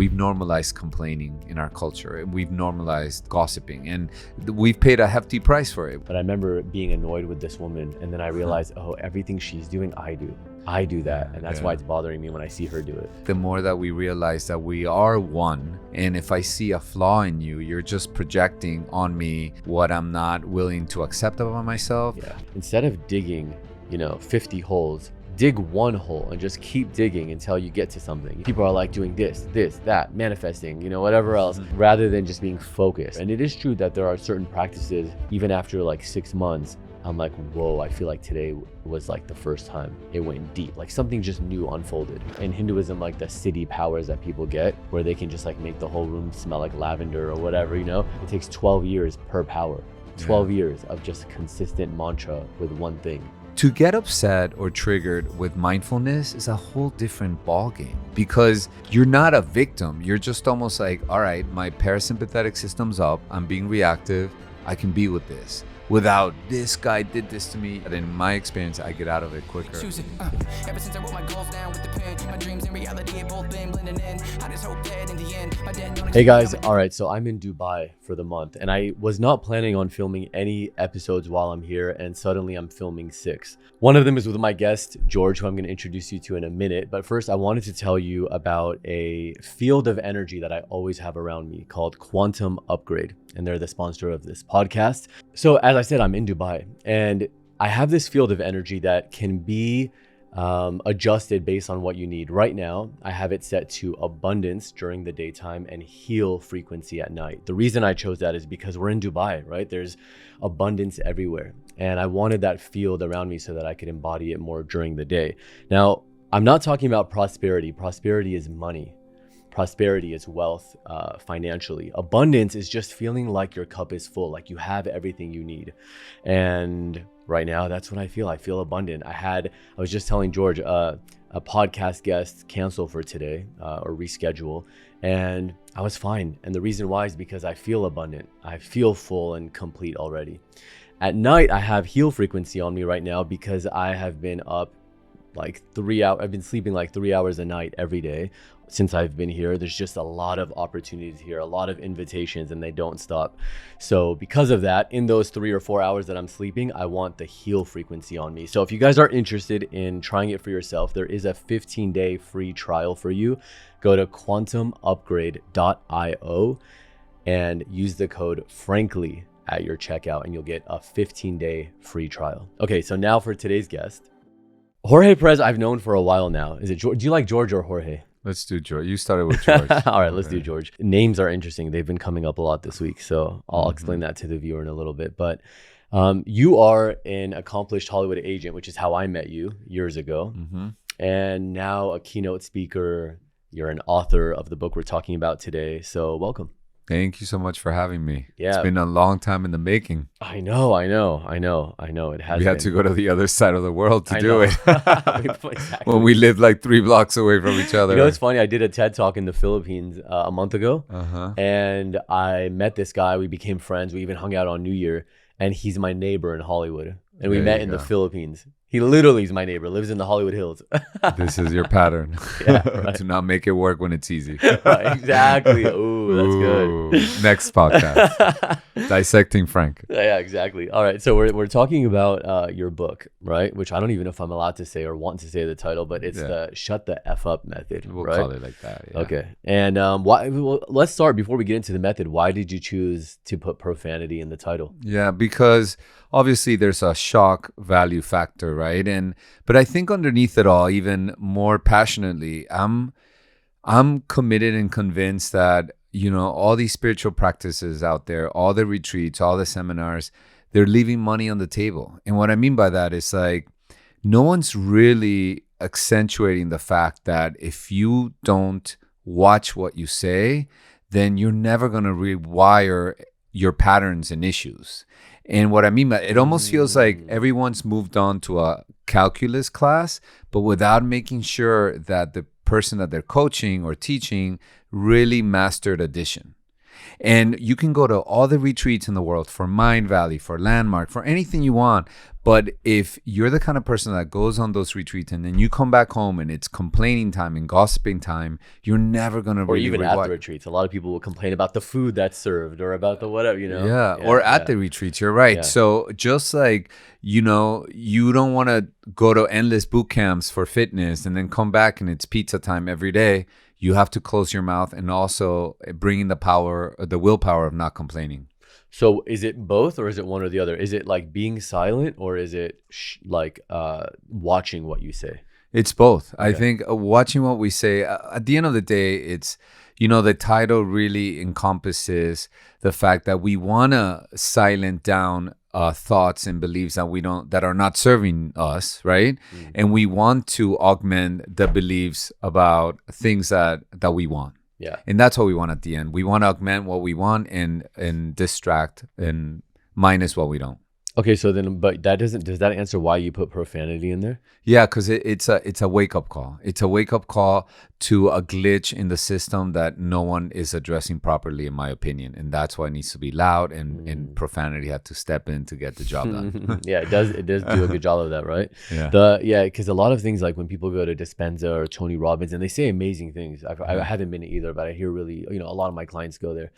we've normalized complaining in our culture. We've normalized gossiping, and we've paid a hefty price for it. But I remember being annoyed with this woman, and then I realized, oh, everything she's doing, I do that, and that's why it's bothering me when I see her do it. The more that we realize that we are one, and if I see a flaw in you, you're just projecting on me what I'm not willing to accept about myself. Yeah. Instead of digging, 50 holes, dig one hole and just keep digging until you get to something. People are like doing this, that, manifesting, whatever else, rather than just being focused. And it is true that there are certain practices, even after like 6 months, I'm like, whoa, I feel like today was like the first time it went deep, like something just new unfolded. In Hinduism, like the city powers that people get, where they can just like make the whole room smell like lavender or whatever, it takes 12 years per power, 12 years of just consistent mantra with one thing. To get upset or triggered with mindfulness is a whole different ballgame, because you're not a victim. You're just almost like, all right, my parasympathetic system's up, I'm being reactive, I can be with this. Without this guy did this to me. And in my experience, I get out of it quicker. Ever since I wrote my goals down with the pen, my dreams and reality have both been blending in. I just hope that in the end, my dad don't. Hey guys, all right, so I'm in Dubai for the month, and I was not planning on filming any episodes while I'm here, and suddenly I'm filming 6. One of them is with my guest, George, who I'm going to introduce you to in a minute. But first, I wanted to tell you about a field of energy that I always have around me called Quantum Upgrade. And they're the sponsor of this podcast. So as I said, I'm in Dubai, and I have this field of energy that can be adjusted based on what you need. Right now, I have it set to abundance during the daytime and heal frequency at night. The reason I chose that is because we're in Dubai, right? There's abundance everywhere. And I wanted that field around me so that I could embody it more during the day. Now, I'm not talking about prosperity. Prosperity is money. Prosperity is wealth financially. Abundance is just feeling like your cup is full, like you have everything you need. And right now, that's what I feel. I feel abundant. I was just telling George, a podcast guest cancel for today or reschedule, and I was fine. And the reason why is because I feel abundant. I feel full and complete already. At night, I have heal frequency on me right now because I have been up like 3 hours. I've been sleeping like 3 hours a night every day since I've been here. There's just a lot of opportunities here, a lot of invitations, and they don't stop. So because of that, in those 3 or 4 hours that I'm sleeping, I want the heal frequency on me. So if you guys are interested in trying it for yourself, there is a 15-day free trial for you. Go to quantumupgrade.io and use the code FRANKLY at your checkout, and you'll get a 15-day free trial. Okay, so now for today's guest. Jorge Perez, I've known for a while now. Is it George? Do you like George or Jorge? Let's do George. You started with George. All right, let's do George. Names are interesting. They've been coming up a lot this week, so I'll explain that to the viewer in a little bit. But you are an accomplished Hollywood agent, which is how I met you years ago. And now a keynote speaker. You're an author of the book we're talking about today. So welcome. Thank you so much for having me. Yeah. It's been a long time in the making. I know. It has We had to go to the other side of the world to do it. Exactly. When we lived like 3 blocks away from each other. It's funny. I did a TED Talk in the Philippines a month ago. And I met this guy. We became friends. We even hung out on New Year. And he's my neighbor in Hollywood. And we met in the Philippines. He literally is my neighbor, lives in the Hollywood Hills. This is your pattern. Yeah, right. To not make it work when it's easy. Right, exactly. Ooh, that's good. Next podcast. Dissecting Frank. Yeah, exactly. All right. So we're talking about your book, right? Which I don't even know if I'm allowed to say or want to say the title, but it's the Shut the F Up method. We'll right? call it like that. Yeah. Okay. And let's start before we get into the method. Why did you choose to put profanity in the title? Yeah, because obviously there's a shock value factor, right? But I think underneath it all, even more passionately, I'm committed and convinced that, all these spiritual practices out there, all the retreats, all the seminars, they're leaving money on the table. And what I mean by that is like, no one's really accentuating the fact that if you don't watch what you say, then you're never going to rewire your patterns and issues. And what I mean by it almost feels like everyone's moved on to a calculus class, but without making sure that the person that they're coaching or teaching really mastered addition. And you can go to all the retreats in the world for Mind Valley, for Landmark, for anything you want. But if you're the kind of person that goes on those retreats and then you come back home and it's complaining time and gossiping time, you're never going to Or even at the retreats. A lot of people will complain about the food that's served or about the whatever, you know? Yeah, or at the retreats, you're right. Yeah. So just like, you know, you don't want to go to endless boot camps for fitness and then come back and it's pizza time every day. You have to close your mouth and also bring in the willpower of not complaining. So is it both or is it one or the other? Is it like being silent or is it watching what you say? It's both. Okay. I think watching what we say, at the end of the day, it's, you know, the title really encompasses the fact that we want to silent down thoughts and beliefs that are not serving us, right? Mm-hmm. And we want to augment the beliefs about things that we want. Yeah. And that's what we want at the end. We want to augment what we want and distract and minus what we don't. Okay, so then, but does that answer why you put profanity in there? Yeah, because it's a wake-up call. It's a wake-up call to a glitch in the system that no one is addressing properly, in my opinion. And that's why it needs to be loud and profanity had to step in to get the job done. Yeah, it does do a good job of that, right? Yeah. Because a lot of things, like when people go to Dispenza or Tony Robbins, and they say amazing things. I haven't been either, but I hear really, you know, a lot of my clients go there.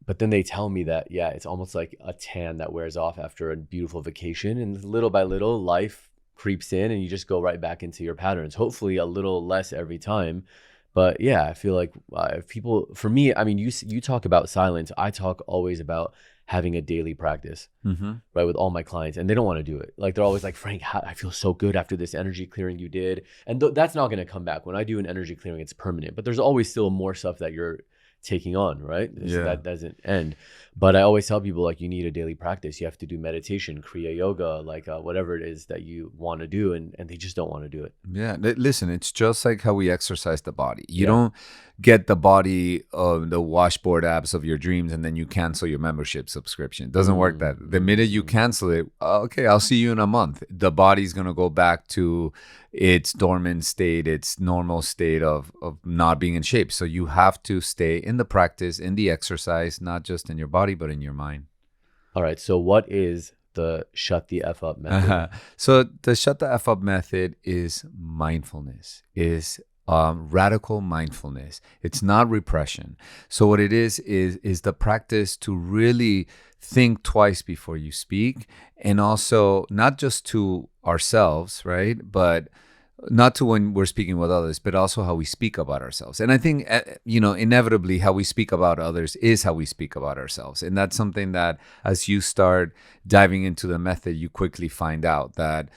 But then they tell me that, yeah, it's almost like a tan that wears off after a beautiful vacation. And little by little, life creeps in and you just go right back into your patterns. Hopefully a little less every time. But yeah, I feel like if people, for me, I mean, you talk about silence. I talk always about having a daily practice, right, with all my clients. And they don't want to do it. Like, they're always like, Frank, I feel so good after this energy clearing you did. And that's not going to come back. When I do an energy clearing, it's permanent. But there's always still more stuff that you're taking on, right? So that doesn't end. But I always tell people, like, you need a daily practice. You have to do meditation, Kriya yoga, like whatever it is that you want to do, and they just don't want to do it. Yeah, listen, it's just like how we exercise the body. You don't get the body of the washboard abs of your dreams and then you cancel your membership subscription. It doesn't work that. The minute you cancel it, okay, I'll see you in a month. The body's going to go back to its dormant state, its normal state of not being in shape. So you have to stay in the practice, in the exercise, not just in your body, but in your mind. All right. So what is the shut the F up method? So the shut the F up method is mindfulness, is radical mindfulness. It's not repression. So what it is the practice to really think twice before you speak, and also not just to ourselves, right? But not to when we're speaking with others, but also how we speak about ourselves. And I think, inevitably how we speak about others is how we speak about ourselves. And that's something that as you start diving into the method, you quickly find out that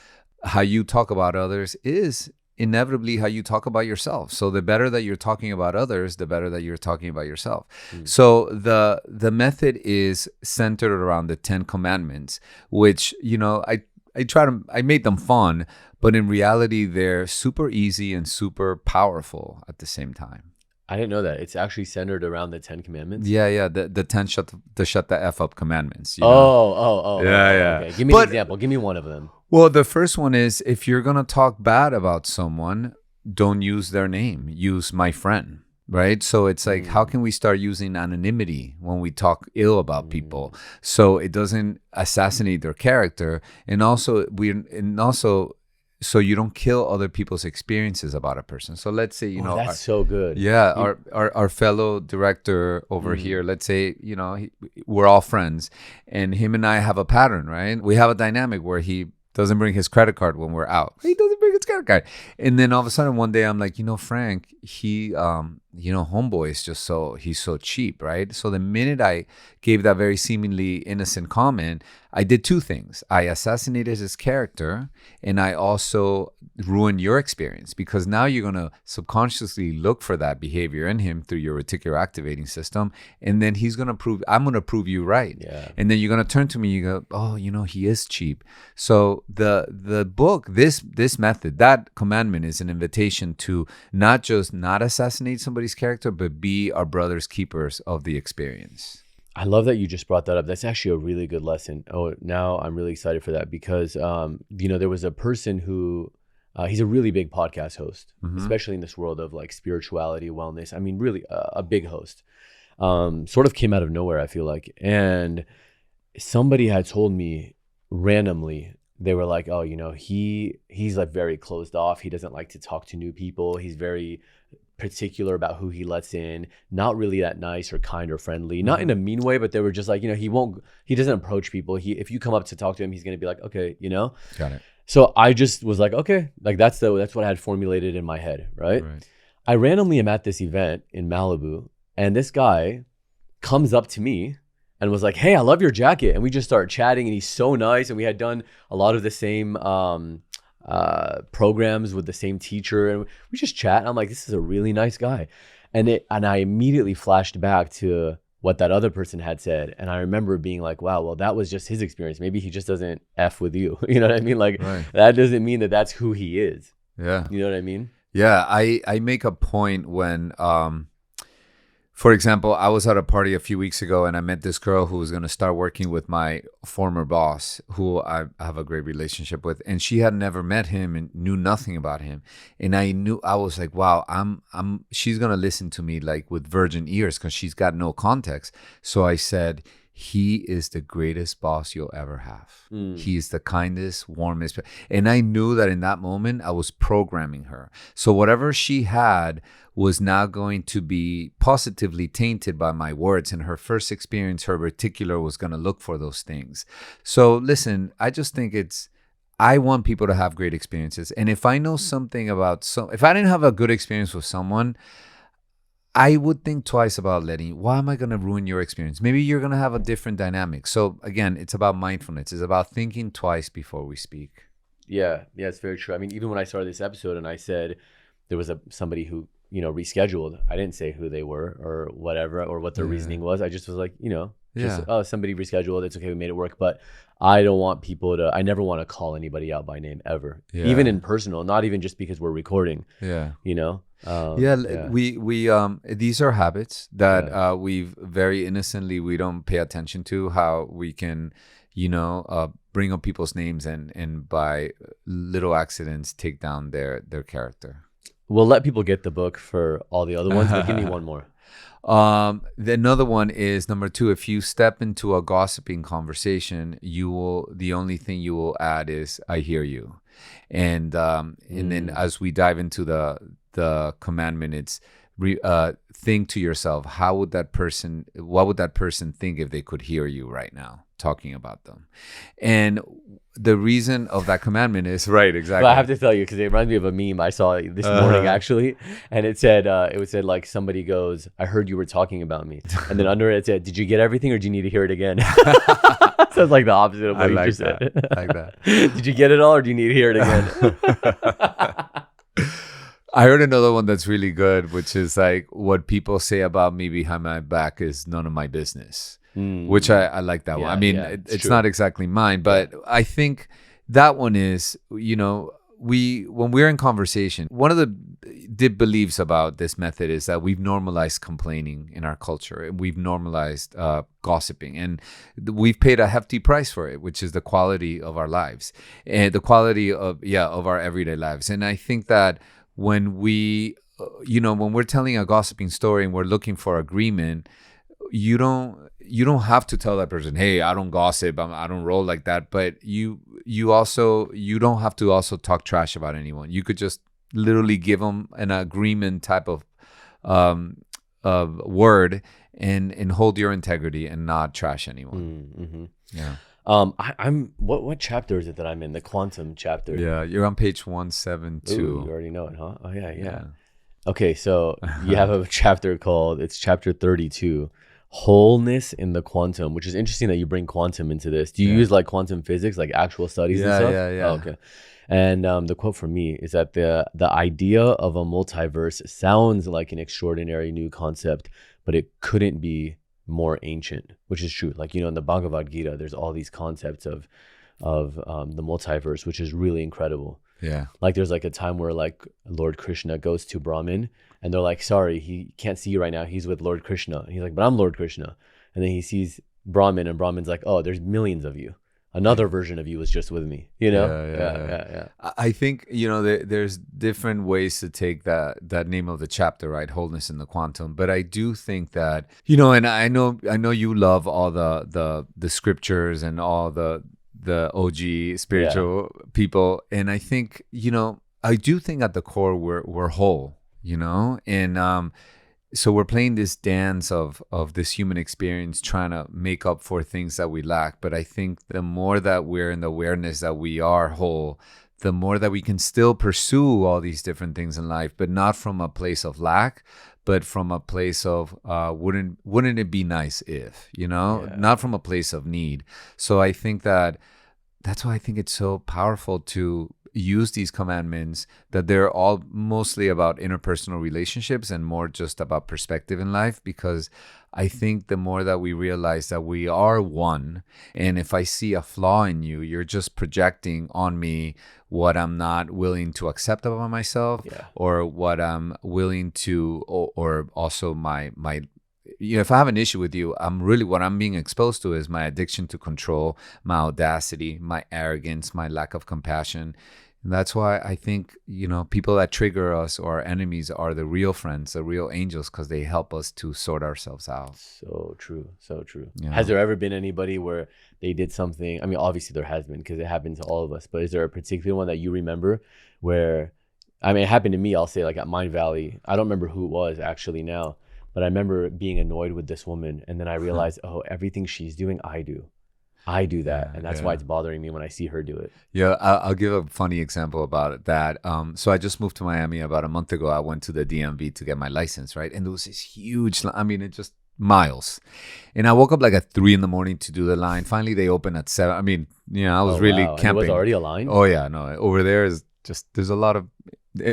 how you talk about others is inevitably how you talk about yourself. So the better that you're talking about others, the better that you're talking about yourself. So the method is centered around the 10 commandments, which, I made them fun, but in reality, they're super easy and super powerful at the same time. I didn't know that. It's actually centered around the 10 commandments. Yeah. The 10 shut the F up commandments. Yeah. Okay. Give me an example. Give me one of them. Well, the first one is, if you're going to talk bad about someone, don't use their name. Use my friend, right? So it's like, how can we start using anonymity when we talk ill about people, so it doesn't assassinate their character, and also so you don't kill other people's experiences about a person. So let's say, that's so good. Yeah, our fellow director over here, let's say, we're all friends, and him and I have a pattern, right? We have a dynamic where he doesn't bring his credit card when we're out. He doesn't bring his credit card. And then all of a sudden one day I'm like, Frank, he, homeboy is he's so cheap, right? So the minute I gave that very seemingly innocent comment, I did two things. I assassinated his character, and I also ruined your experience, because now you're going to subconsciously look for that behavior in him through your reticular activating system. And then I'm going to prove you right. Yeah. And then you're going to turn to me, you go, oh, he is cheap. So the book, this method, that commandment is an invitation to not just not assassinate somebody's character, but be our brother's keepers of the experience. I love that you just brought that up. That's actually a really good lesson. Oh, now I'm really excited for that, because, there was a person who, he's a really big podcast host, especially in this world of like spirituality, wellness. I mean, really a big host. sort of came out of nowhere, I feel like. And somebody had told me randomly, they were like, oh, he's like very closed off. He doesn't like to talk to new people. He's very particular about who he lets in, not really that nice or kind or friendly, not in a mean way, but they were just like, he doesn't approach people. If you come up to talk to him, he's going to be like, okay, Got it. So I just was like, okay, like that's what I had formulated in my head. Right. I randomly am at this event in Malibu, and this guy comes up to me and was like, hey, I love your jacket. And we just started chatting, and he's so nice. And we had done a lot of the same, programs with the same teacher, and we just chat, and I'm like, this is a really nice guy. And I immediately flashed back to what that other person had said, and I remember being like, wow, well, that was just his experience. Maybe he just doesn't F with you. You know what I mean? Like, that doesn't mean that that's who he is. Yeah. You know what I mean? Yeah. I make a point when for example, I was at a party a few weeks ago, and I met this girl who was going to start working with my former boss, who I have a great relationship with, and she had never met him and knew nothing about him. And I was like, wow, she's going to listen to me like with virgin ears, because she's got no context. So I said, he is the greatest boss you'll ever have. He is the kindest, warmest. And I knew that in that moment, I was programming her. So whatever she had was now going to be positively tainted by my words. And her first experience, her reticular, was going to look for those things. So listen, I just think I want people to have great experiences. And if I know something about if I didn't have a good experience with someone, I would think twice about why am I going to ruin your experience? Maybe you're going to have a different dynamic. So again, it's about mindfulness. It's about thinking twice before we speak. Yeah, it's very true. I mean, even when I started this episode and I said there was somebody who, rescheduled, I didn't say who they were or whatever, or what their reasoning was. I just was like, somebody rescheduled. It's okay. We made it work. But I don't want I never want to call anybody out by name ever, even in personal, not even just because we're recording. Yeah. We these are habits that we've very innocently, we don't pay attention to, how we can bring up people's names and by little accidents take down their character. We'll let people get the book for all the other ones, but give me one more. Another one is number 2. If you step into a gossiping conversation, the only thing you will add is, I hear you. And then as we dive into the commandment, it's think to yourself, what would that person think if they could hear you right now talking about them? And the reason of that commandment is right, exactly. But I have to tell you, because it reminds me of a meme I saw this morning actually, and it said like, somebody goes, I heard you were talking about me, and then under it said, did you get everything or do you need to hear it again? So it's like the opposite of what you just said. I like that. Did you get it all or do you need to hear it again? I heard another one that's really good, which is like, what people say about me behind my back is none of my business. Which I like that one. I mean, it's not exactly mine, but I think that one is, when we're in conversation, one of the deep beliefs about this method is that we've normalized complaining in our culture, and we've normalized gossiping, and we've paid a hefty price for it, which is the quality of our lives and the quality of our everyday lives. And I think that when we're telling a gossiping story and we're looking for agreement, you don't have to tell that person, hey, I don't gossip, I don't roll like that. But you don't have to also talk trash about anyone. You could just literally give them an agreement type of word and hold your integrity and not trash anyone. Yeah. I'm what chapter is it that I'm in? The quantum chapter. Yeah, you're on page 172. Ooh, you already know it, huh? Oh yeah. Okay, so you have a chapter it's chapter 32. Wholeness in the quantum, which is interesting that you bring quantum into this. Do you use like quantum physics, like actual studies and stuff? Yeah. Oh, okay. And the quote from me is that the idea of a multiverse sounds like an extraordinary new concept, but it couldn't be more ancient, which is true. Like, in the Bhagavad Gita, there's all these concepts of the multiverse, which is really incredible. Yeah. Like there's like a time where like Lord Krishna goes to Brahmin and they're like, sorry, he can't see you right now. He's with Lord Krishna. And he's like, but I'm Lord Krishna. And then he sees Brahmin and Brahmin's like, oh, there's millions of you. another version of you was just with me, yeah. I think, there's different ways to take that name of the chapter, right? Wholeness in the quantum. But I do think that, and I know you love all the scriptures and all the OG spiritual people. And I think, I do think at the core we're whole, and so we're playing this dance of this human experience, trying to make up for things that we lack. But I think the more that we're in the awareness that we are whole, the more that we can still pursue all these different things in life, but not from a place of lack, but from a place of wouldn't it be nice if, not from a place of need. So I think that's why I think it's so powerful to use these commandments, that they're all mostly about interpersonal relationships and more just about perspective in life, because I think the more that we realize that we are one, and if I see a flaw in you, you're just projecting on me what I'm not willing to accept about myself, or what I'm willing to, or also my if I have an issue with you, what I'm being exposed to is my addiction to control, my audacity, my arrogance, my lack of compassion. And that's why I think, people that trigger us or our enemies are the real friends, the real angels, because they help us to sort ourselves out. So true. So true. Yeah. Has there ever been anybody where they did something? I mean, obviously there has been, because it happened to all of us. But is there a particular one that you remember where, it happened to me, I'll say, like at Mind Valley. I don't remember who it was actually now, but I remember being annoyed with this woman. And then I realized, everything she's doing, I do that, and that's why it's bothering me when I see her do it. Yeah, I'll give a funny example about that. So I just moved to Miami about a month ago. I went to the DMV to get my license, right? And there was this huge, it just miles. And I woke up like at 3 a.m. to do the line. Finally, they opened at 7. I was really camping. And it was already a line? Oh, yeah, no. Over there is just, there's a lot of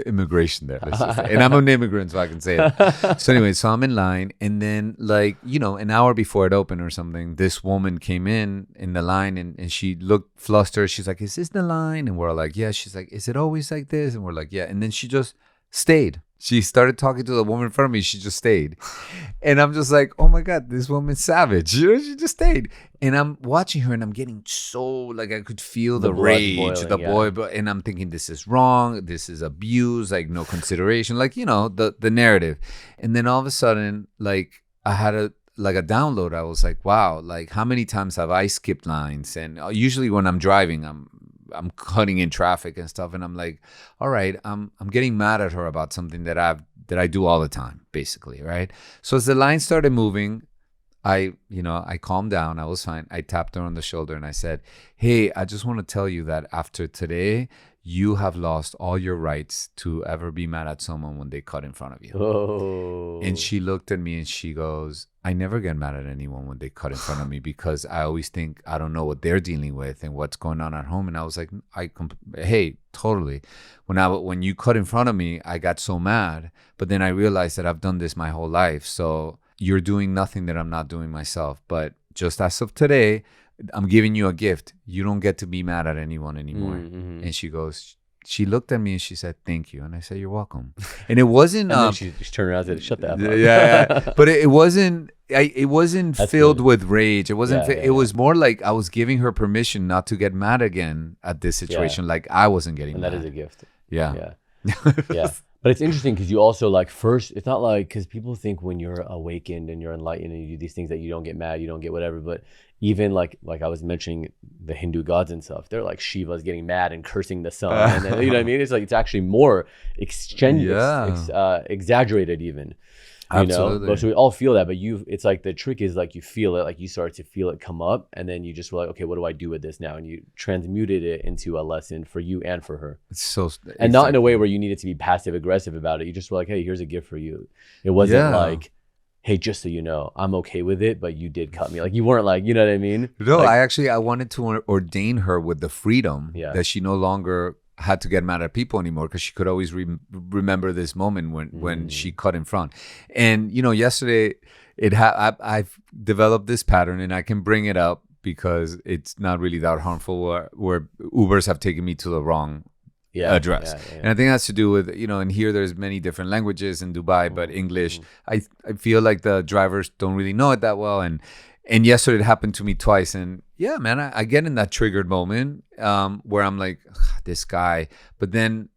immigration there, let's just say. And I'm an immigrant, so I can say it. So anyway, so I'm in line, and then an hour before it opened or something, this woman came in the line, and she looked flustered. She's like, "Is this the line?" And we're like, "Yeah." She's like, "Is it always like this?" And we're like, "Yeah." And then she just stayed. She started talking to the woman in front of me. She just stayed. And I'm just like, oh my God, this woman's savage. She just stayed. And I'm watching her, and I'm getting so, I could feel the rage, boiling, and I'm thinking, this is wrong. This is abuse, no consideration, the narrative. And then all of a sudden, I had a download. I was like, wow, how many times have I skipped lines? And usually when I'm driving, I'm cutting in traffic and stuff, and I'm like, all right, I'm getting mad at her about something that I do all the time, basically, right? So as the line started moving, I calmed down. I was fine. I tapped her on the shoulder and I said, "Hey, I just want to tell you that after today, you have lost all your rights to ever be mad at someone when they cut in front of you." Oh. And she looked at me and she goes, "I never get mad at anyone when they cut in front of me, because I always think I don't know what they're dealing with and what's going on at home." And I was like, "Hey, totally. When you cut in front of me, I got so mad, but then I realized that I've done this my whole life. So you're doing nothing that I'm not doing myself. But just as of today, I'm giving you a gift. You don't get to be mad at anyone anymore." Mm-hmm. And she looked at me and she said, "Thank you." And I said, "You're welcome." And it wasn't. And then she just turned around and said, "Shut the F up." Yeah. But it wasn't. It wasn't That's filled good. with rage. It wasn't. Yeah, it was more like I was giving her permission not to get mad again at this situation. Like I wasn't getting and mad. that is a gift. Yeah. Yeah. But it's interesting because you also first, it's not because people think when you're awakened and you're enlightened and you do these things that you don't get mad, you don't get whatever. But even like I was mentioning the Hindu gods and stuff, they're like Shiva's getting mad and cursing the sun. And then, you know what I mean? It's actually more exaggerated even. Absolutely. So we all feel that, but it's the trick is you feel it, you start to feel it come up, and then you just were like, okay, what do I do with this now? And you transmuted it into a lesson for you and for her. It's so and not in a way where you needed to be passive aggressive about it. You just were like, hey, here's a gift for you. It wasn't hey, just so you know, I'm okay with it, but you did cut me. You weren't you know what I mean? No, I wanted to ordain her with the freedom that she no longer had to get mad at people anymore, because she could always remember this moment when she cut in front. And yesterday I've developed this pattern, and I can bring it up because it's not really that harmful, where Ubers have taken me to the wrong address. And I think that's to do with, and here there's many different languages in Dubai, but English, I feel like the drivers don't really know it that well. And yesterday it happened to me twice. And yeah, man, I get in that triggered moment where I'm like, this guy. But then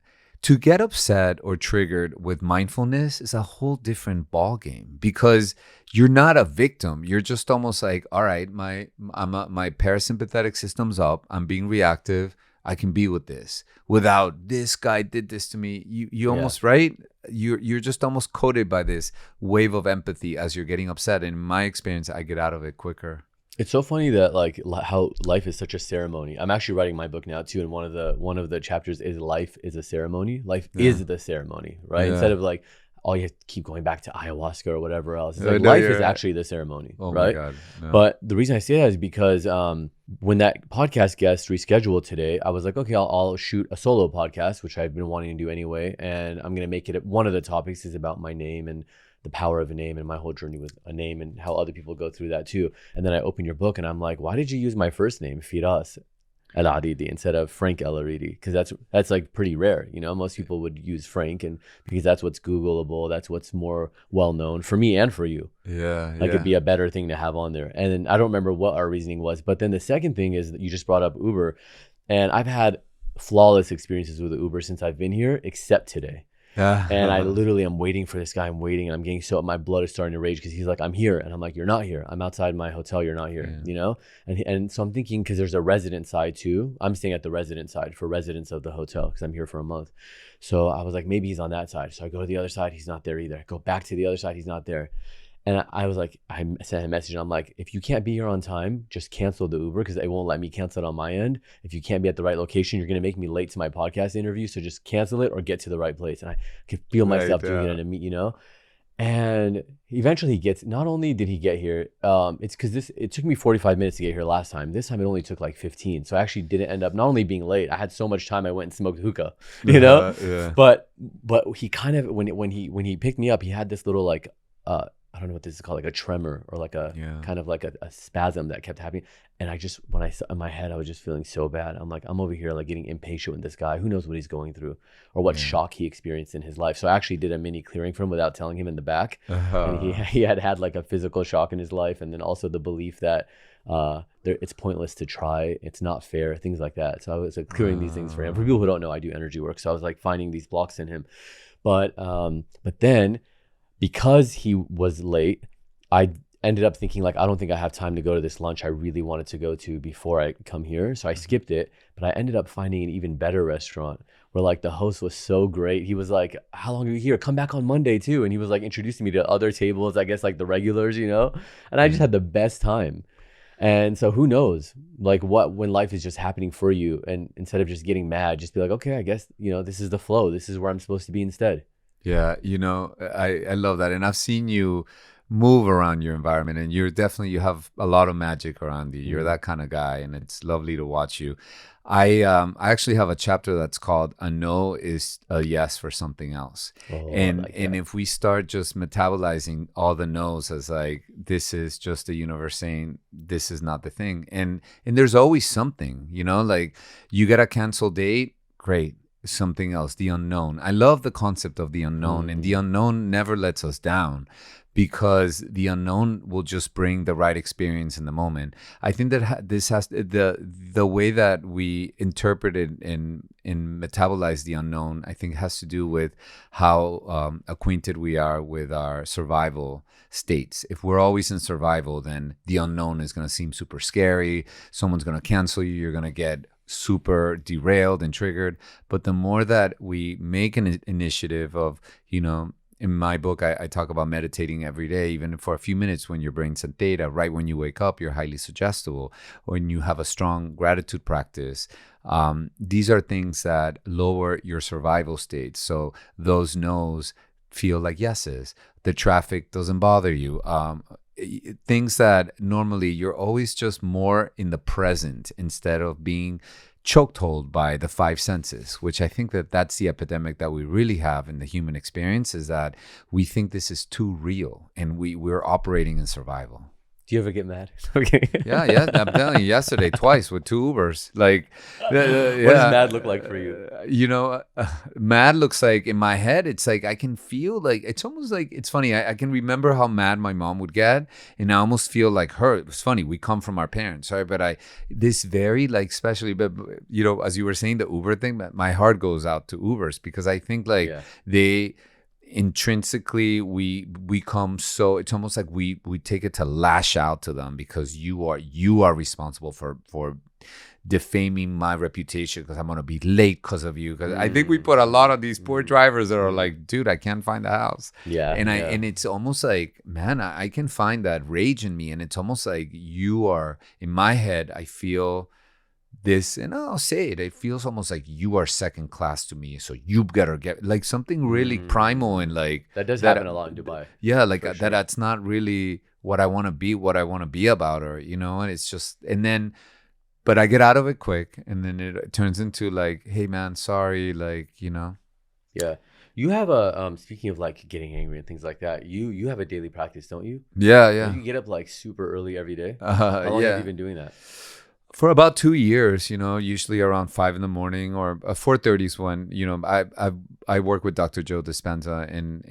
to get upset or triggered with mindfulness is a whole different ball game, because you're not a victim. You're just almost like, all right, my parasympathetic system's up. I'm being reactive. I can be with this without this guy did this to me. You almost, right? You're just almost coated by this wave of empathy as you're getting upset. And in my experience, I get out of it quicker. It's so funny that like how life is such a ceremony. I'm actually writing my book now too, and one of the chapters is life is a ceremony. Life is the ceremony, right? Instead of like, oh, you have to keep going back to ayahuasca or whatever else. It's like life is actually the ceremony, right? My God. No. But the reason I say that is because when that podcast guest rescheduled today, I was like, okay, I'll shoot a solo podcast, which I've been wanting to do anyway, and I'm gonna make it one of the topics is about my name and the power of a name and my whole journey with a name and how other people go through that too. And then I open your book and I'm like, why did you use my first name, Firas Elaridi, instead of Frank Elaridi? Because that's like pretty rare, you know. Most people would use Frank, and because that's what's Googleable, that's what's more well known for me and for you. Like it'd be a better thing to have on there. And then I don't remember what our reasoning was, but then the second thing is that you just brought up Uber, and I've had flawless experiences with Uber since I've been here, except today. And I literally am waiting for this guy. I'm waiting and I'm getting my blood is starting to rage because he's like, I'm here. And I'm like, you're not here. I'm outside my hotel. You're not here, you know? And so I'm thinking, because there's a resident side too. I'm staying at the resident side for residents of the hotel because I'm here for a month. So I was like, maybe he's on that side. So I go to the other side. He's not there either. I go back to the other side. He's not there. And I was like, I sent him a message. And I'm like, if you can't be here on time, just cancel the Uber because they won't let me cancel it on my end. If you can't be at the right location, you're going to make me late to my podcast interview. So just cancel it or get to the right place. And I could feel myself doing it in a meet, you know? And eventually not only did he get here, it's because it took me 45 minutes to get here last time. This time it only took like 15. So I actually didn't end up not only being late, I had so much time I went and smoked hookah, you know? But he kind of, when he picked me up, he had this little like, I don't know what this is called, like a tremor or like a kind of like a spasm that kept happening. And I just, when I saw in my head, I was just feeling so bad. I'm like, I'm over here like getting impatient with this guy. Who knows what he's going through or what shock he experienced in his life. So I actually did a mini clearing for him without telling him in the back. And he had like a physical shock in his life. And then also the belief that it's pointless to try. It's not fair, things like that. So I was like clearing these things for him. For people who don't know, I do energy work. So I was like finding these blocks in him. But then, because he was late, I ended up thinking like, I don't think I have time to go to this lunch I really wanted to go to before I come here. So I skipped it, but I ended up finding an even better restaurant where like the host was so great. He was like, how long are you here? Come back on Monday too. And he was like introducing me to other tables, I guess like the regulars, you know? And I just had the best time. And so who knows, like when life is just happening for you, and instead of just getting mad, just be like, okay, I guess, you know, this is the flow. This is where I'm supposed to be instead. Yeah, you know, I love that. And I've seen you move around your environment, and you have a lot of magic around you. You're that kind of guy, and it's lovely to watch you. I actually have a chapter that's called "A No is a Yes for Something Else," and if we start just metabolizing all the no's as like, this is just the universe saying this is not the thing, and there's always something, you know, like you get a cancel date, great. Something else, the unknown. I love the concept of the unknown, and the unknown never lets us down, because the unknown will just bring the right experience in the moment. I think that this has the way that we interpret it and metabolize the unknown, I think has to do with how acquainted we are with our survival states. If we're always in survival, then the unknown is going to seem super scary. Someone's going to cancel you. You're going to get super derailed and triggered. But the more that we make an initiative of, you know, in my book, I talk about meditating every day, even for a few minutes when your brain sent data. Right when you wake up, you're highly suggestible. When you have a strong gratitude practice, these are things that lower your survival state. So those no's feel like yeses. The traffic doesn't bother you. Things that normally you're always just more in the present instead of being chokehold by the five senses, which I think that's the epidemic that we really have in the human experience, is that we think this is too real and we're operating in survival. Do you ever get mad? Okay. Yeah. I'm telling you, yesterday twice with 2 Ubers. Like, What does mad look like for you? Mad looks like in my head. It's like I can feel like it's almost like it's funny. I can remember how mad my mom would get, and I almost feel like her. It was funny. We come from our parents, right? But this very like especially, but as you were saying the Uber thing, my heart goes out to Ubers because I think like they. Intrinsically we come, so it's almost like we take it to lash out to them because you are responsible for defaming my reputation because I'm gonna be late because of you. Because I think we put a lot of these poor drivers that are like, dude, I can't find the house. And it's almost like, man, I can find that rage in me, and it's almost like you are in my head. I feel this, and I'll say it feels almost like you are second class to me, so you better get like something really primal, and like that does happen a lot in Dubai. Like that's not really what I want to be about, or and it's just, and then but I get out of it quick, and then it turns into like, hey man, sorry, like You have a speaking of like getting angry and things like that, you have a daily practice, don't you? Yeah. You get up like super early every day. How long have you been doing that? For about 2 years, usually around 5 in the morning, or 4:30 is when, I work with Dr. Joe Dispenza, and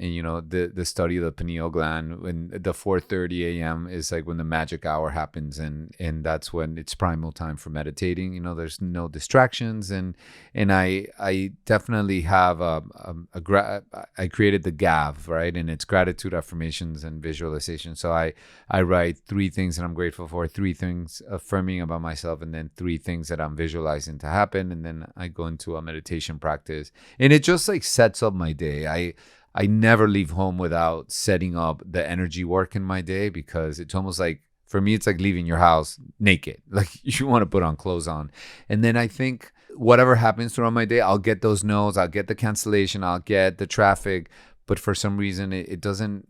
the study of the pineal gland. When the 4:30 a.m. is like when the magic hour happens, and that's when it's primal time for meditating. There's no distractions, and I definitely have I created the GAV, right, and it's gratitude, affirmations, and visualization. So I write 3 things that I'm grateful for, 3 things affirming about myself, and then 3 things that I'm visualizing to happen, and then I go into a meditation practice, and it just like sets up my day. I never leave home without setting up the energy work in my day, because it's almost like, for me, it's like leaving your house naked. Like you want to put on clothes on, and then I think whatever happens throughout my day, I'll get those no's, I'll get the cancellation, I'll get the traffic, but for some reason it doesn't.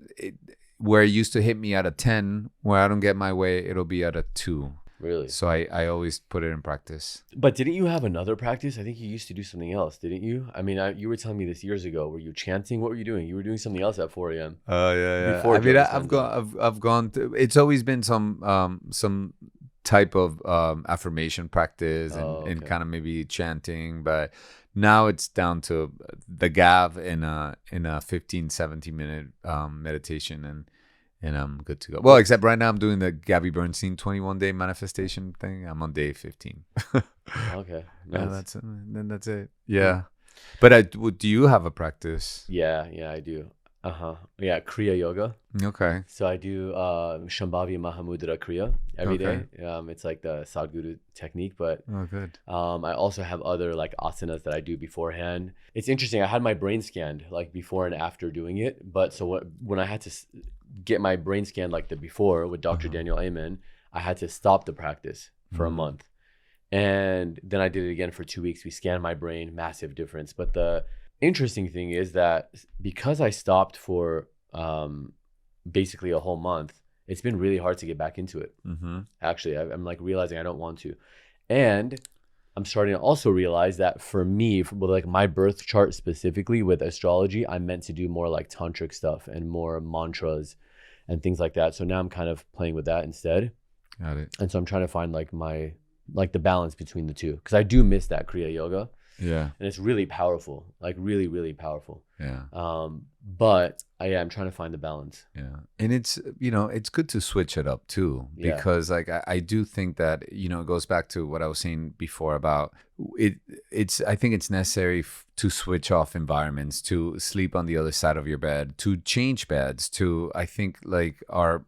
Where it used to hit me at a 10, where I don't get my way, it'll be at a 2. Really? So I always put it in practice. But didn't you have another practice? I think you used to do something else, didn't you? I mean, you were telling me this years ago. Were you chanting? What were you doing? You were doing something else at 4 a.m. Oh yeah. I mean, I've gone to, it's always been some type of affirmation practice, and kind of maybe chanting, but now it's down to the GAV in a 15-17 minute meditation, and I'm good to go. Well, except right now I'm doing the Gabby Bernstein 21-day manifestation thing. I'm on day 15. Okay. Nice. That's it. Yeah. But do you have a practice? Yeah, I do. Yeah, Kriya Yoga. Okay. So I do Shambhavi Mahamudra Kriya every day. It's like the Sadhguru technique, but good. I also have other like asanas that I do beforehand. It's interesting. I had my brain scanned like before and after doing it, but so when I had to get my brain scanned like the before with Dr. Daniel Amen, I had to stop the practice for a month, and then I did it again for 2 weeks. We scanned my brain, massive difference. But the interesting thing is that because I stopped for basically a whole month, it's been really hard to get back into it. Actually, I'm like realizing I don't want to, and I'm starting to also realize that for me, with like my birth chart specifically with astrology, I'm meant to do more like tantric stuff and more mantras and things like that. So now I'm kind of playing with that instead. Got it. And so I'm trying to find like the balance between the two, because I do miss that Kriya Yoga. Yeah. And it's really powerful, like really, really powerful. Yeah. But I'm trying to find the balance. Yeah. And it's, it's good to switch it up too, because like, I do think that, it goes back to what I was saying before about I think it's necessary to switch off environments, to sleep on the other side of your bed, to change beds, I think like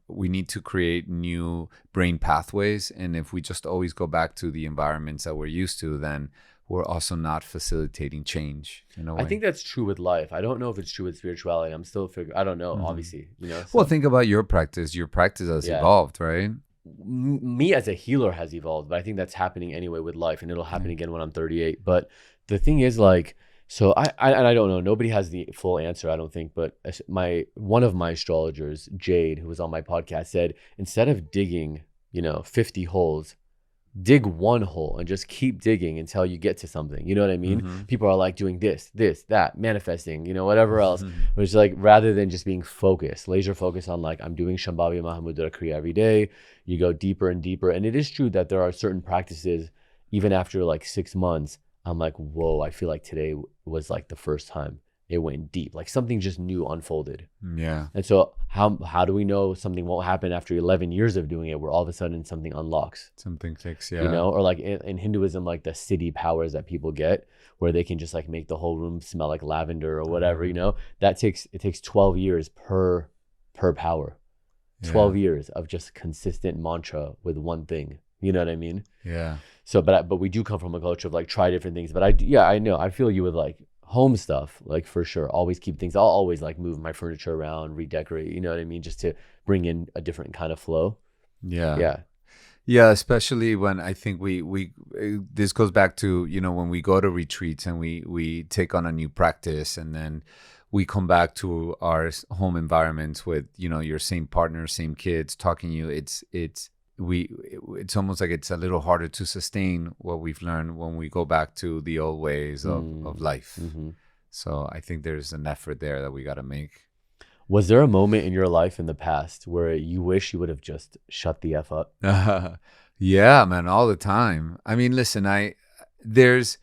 we need to create new brain pathways. And if we just always go back to the environments that we're used to, then we're also not facilitating change in a way. I think that's true with life. I don't know if it's true with spirituality. I'm still figuring. I don't know, obviously. So. Well, think about your practice. Your practice has evolved, right? Me as a healer has evolved, but I think that's happening anyway with life, and it'll happen again when I'm 38. But the thing is, like, so I don't know. Nobody has the full answer, I don't think. But one of my astrologers, Jade, who was on my podcast, said instead of digging, 50 holes, dig one hole and just keep digging until you get to something. You know what I mean? People are like doing this, that, manifesting, whatever else. Which is like, rather than just being focused, laser focused on like, I'm doing Shambhavi Mahamudra Kriya every day. You go deeper and deeper. And it is true that there are certain practices, even after like 6 months, I'm like, whoa, I feel like today was like the first time it went deep, like something just new unfolded. Yeah. And so how do we know something won't happen after 11 years of doing it, where all of a sudden something unlocks? Something clicks, yeah. Or like in Hinduism, like the city powers that people get, where they can just like make the whole room smell like lavender or whatever, it takes 12 years per power. 12 years of just consistent mantra with one thing. You know what I mean? Yeah. So, but we do come from a culture of like, try different things. But I know, I feel you with like home stuff, like for sure. Always keep things. I'll always like move my furniture around, redecorate. You know what I mean? Just to bring in a different kind of flow. Yeah. Yeah, especially when I think we this goes back to, when we go to retreats and we take on a new practice, and then we come back to our home environments with, your same partner, same kids talking to you. It's almost like it's a little harder to sustain what we've learned when we go back to the old ways of life. So I think there's an effort there that we got to make. Was there a moment in your life in the past where you wish you would have just shut the F up? Yeah, man, all the time. I mean, listen, there's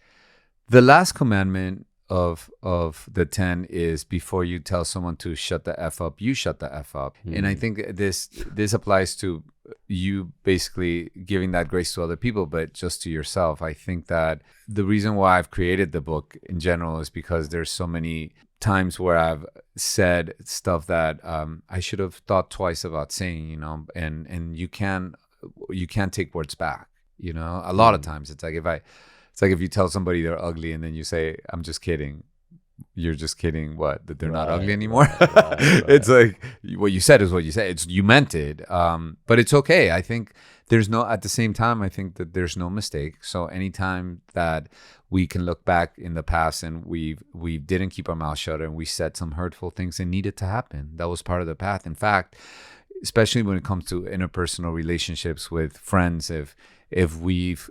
the last commandment of the 10 is, before you tell someone to shut the F up, you shut the F up. And I think this applies to you basically giving that grace to other people, but just to yourself. I think that the reason why I've created the book in general is because there's so many times where I've said stuff that I should have thought twice about saying, and you can't take words back. A lot of times it's like if you tell somebody they're ugly and then you say, I'm just kidding. You're just kidding what? That they're not ugly anymore? Right. It's like, what you said is what you said. You meant it. But it's okay. I think at the same time, I think that there's no mistake. So anytime that we can look back in the past and we didn't keep our mouth shut and we said some hurtful things and needed to happen, that was part of the path. In fact, especially when it comes to interpersonal relationships with friends, if we've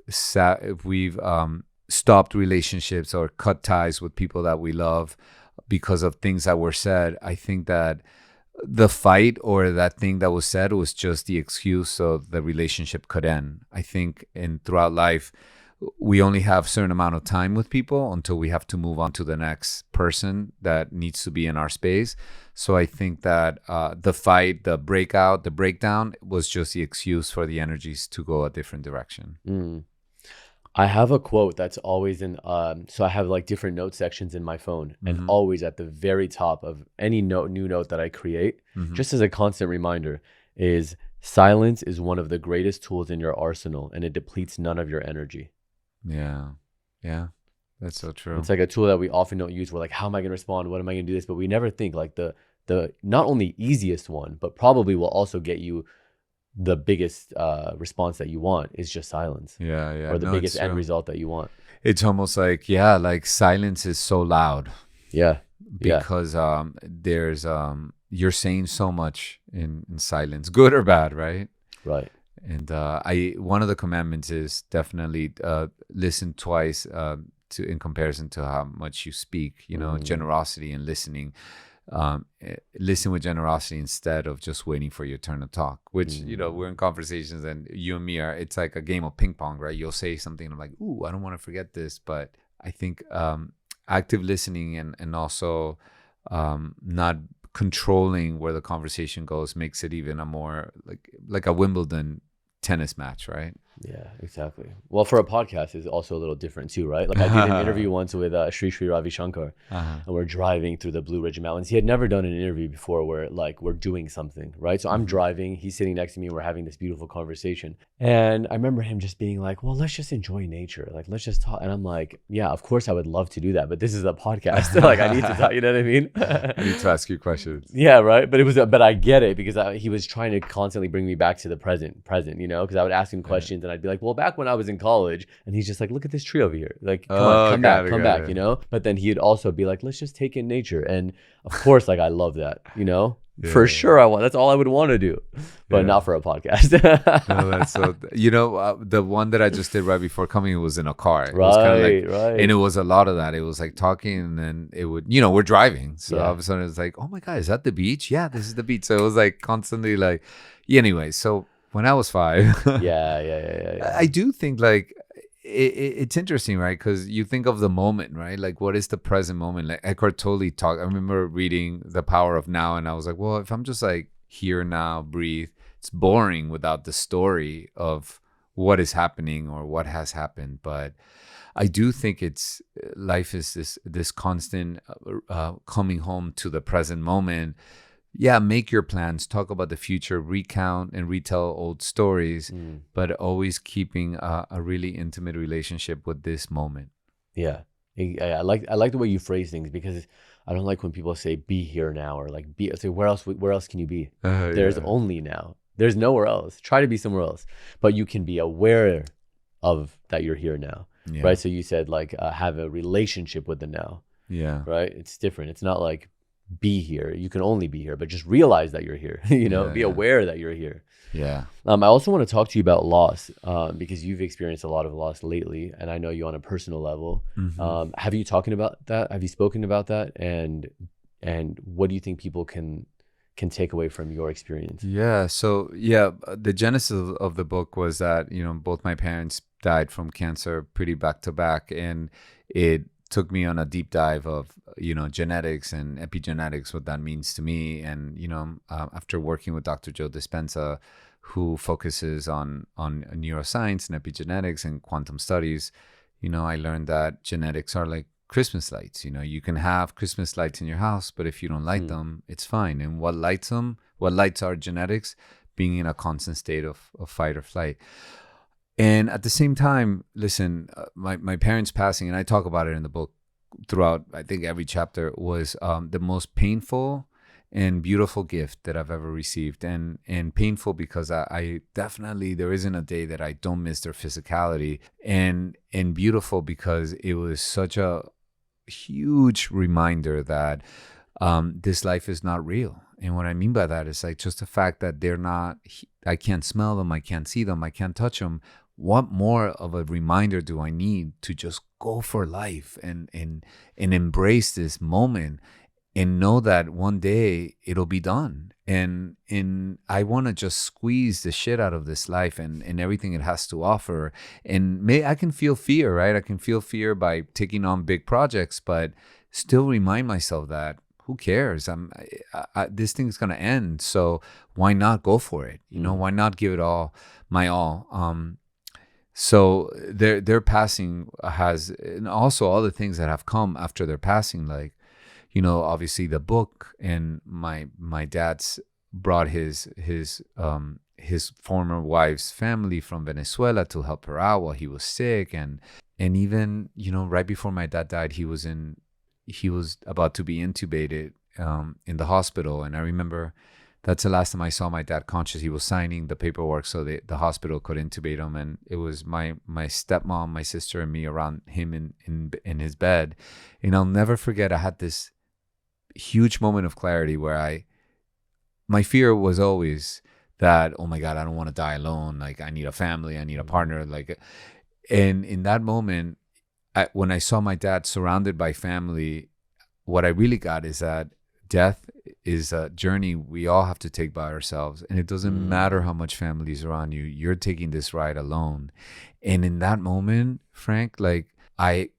stopped relationships or cut ties with people that we love because of things that were said, I think that the fight or that thing that was said was just the excuse so the relationship could end. I think throughout life, we only have a certain amount of time with people until we have to move on to the next person that needs to be in our space. So I think that the fight, the breakdown was just the excuse for the energies to go a different direction. I have a quote that's always in, so I have like different note sections in my phone, and always at the very top of any new note that I create, just as a constant reminder, is silence is one of the greatest tools in your arsenal, and it depletes none of your energy. Yeah. That's so true. It's like a tool that we often don't use. We're like, how am I going to respond? What am I going to do this? But we never think like the not only easiest one, but probably will also get you the biggest response that you want is just silence. Or the biggest end result that you want. It's almost like, like silence is so loud. Because there's you're saying so much in silence, good or bad, right? Right. And one of the commandments is definitely listen twice in comparison to how much you speak, generosity and listening. Listen with generosity instead of just waiting for your turn to talk, which we're in conversations and you and me it's like a game of ping pong, right? You'll say something and I'm like, ooh, I don't want to forget this. But I think active listening and also not controlling where the conversation goes makes it even a more like a Wimbledon tennis match, right? Yeah, exactly. Well, for a podcast is also a little different too, right? Like I did an interview once with Sri Ravi Shankar, and we're driving through the Blue Ridge Mountains. He had never done an interview before where like we're doing something, right? So I'm driving, he's sitting next to me, and we're having this beautiful conversation. And I remember him just being like, well, let's just enjoy nature. Like, let's just talk. And I'm like, yeah, of course I would love to do that, but this is a podcast. Like I need to talk, you know what I mean? I need to ask you questions. Yeah, right. But I get it because he was trying to constantly bring me back to the present, because I would ask him questions and I'd be like, well, back when I was in college, and he's just like, look at this tree over here. Like, come back, But then he'd also be like, let's just take in nature. And of course, like, I love that, For sure, that's all I would want to do, but not for a podcast. No, that's so. The one that I just did right before coming was in a car. It Right, was kind of like, right. and it was a lot of that. It was like talking, and then it would, we're driving, so Yeah. all of a sudden it's like, oh my god, is that the beach? Yeah, this is the beach. So it was like constantly like, anyway. So when I was 5, Yeah. I do think like it's interesting, right? Because you think of the moment, right? Like, what is the present moment? Like Eckhart Tolle talked. I remember reading The Power of Now, and I was like, well, if I'm just like here now, breathe, it's boring without the story of what is happening or what has happened. But I do think life is this constant coming home to the present moment. Yeah, make your plans, talk about the future, recount and retell old stories, but always keeping a really intimate relationship with this moment. Yeah. I like the way you phrase things, because I don't like when people say be here now, or like say where else can you be? There's only now. There's nowhere else. Try to be somewhere else, but you can be aware of that you're here now, right? So you said like have a relationship with the now, right? It's different. It's not like be here. You can only be here, but just realize that you're here. Be aware that you're here. Yeah. I also want to talk to you about loss, because you've experienced a lot of loss lately, and I know you on a personal level. Have you talking about that? Have you spoken about that? And what do you think people can take away from your experience? Yeah. So the genesis of the book was that both my parents died from cancer pretty back to back, and it took me on a deep dive of genetics and epigenetics, what that means to me. And after working with Dr. Joe Dispenza, who focuses on neuroscience and epigenetics and quantum studies, I learned that genetics are like Christmas lights. You can have Christmas lights in your house, but if you don't light them, it's fine. And what lights our genetics? Being in a constant state of fight or flight. And at the same time, listen, my parents passing, and I talk about it in the book throughout, I think, every chapter, was the most painful and beautiful gift that I've ever received. And painful because I definitely, there isn't a day that I don't miss their physicality. And beautiful because it was such a huge reminder that this life is not real. And what I mean by that is like just the fact that they're not, I can't smell them, I can't see them, I can't touch them. What more of a reminder do I need to just go for life and embrace this moment and know that one day it'll be done? And I want to just squeeze the shit out of this life and everything it has to offer. And I can feel fear, right? I can feel fear by taking on big projects, but still remind myself that who cares? This thing's gonna end, so why not go for it? Why not give it all, my all? So their passing has, and also all the things that have come after their passing, like, obviously the book, and my dad's brought his former wife's family from Venezuela to help her out while he was sick, and even right before my dad died, he was about to be intubated in the hospital. And I remember that's the last time I saw my dad conscious. He was signing the paperwork so the hospital could intubate him. And it was my stepmom, my sister, and me around him in his bed. And I'll never forget, I had this huge moment of clarity where my fear was always that, oh my God, I don't want to die alone. Like, I need a family, I need a partner. Like, and in that moment, when I saw my dad surrounded by family, what I really got is that death is a journey we all have to take by ourselves. And it doesn't matter how much family is around you. You're taking this ride alone. And in that moment, Frank, like, I